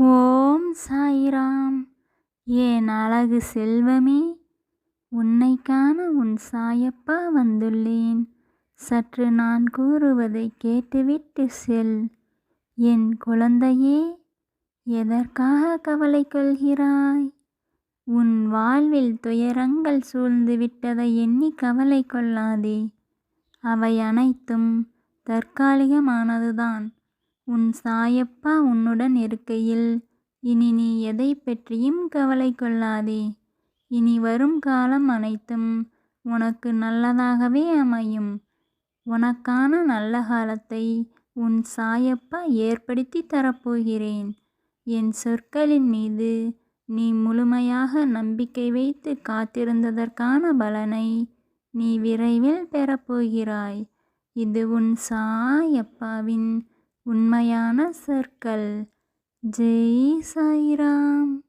ஓம் சாய்ராம். என் அழகு செல்வமே, உன்னை காண உன் சாயப்பா வந்துள்ளேன். சற்று நான் கூறுவதை கேட்டுவிட்டு செல். என் குழந்தையே, எதற்காக கவலை கொள்கிறாய்? உன் வாழ்வில் துயரங்கள் சூழ்ந்து விட்டதை எண்ணி கவலை கொள்ளாதே. அவை அனைத்தும் தற்காலிகமானதுதான். உன் சாயப்பா உன்னுடன் இருக்கையில் இனி நீ எதை பற்றியும் கவலை கொள்ளாதே. இனி வரும் காலம் அனைத்தும் உனக்கு நல்லதாகவே அமையும். உனக்கான நல்ல காலத்தை உன் சாயப்பா ஏற்படுத்தி தரப்போகிறேன். என் சொற்களின் மீது நீ முழுமையாக நம்பிக்கை வைத்து காத்திருந்ததற்கான பலனை நீ விரைவில் பெறப்போகிறாய். இது உன் சாயப்பாவின் உண்மையான சொற்கள். ஜெய் சாய்ராம்.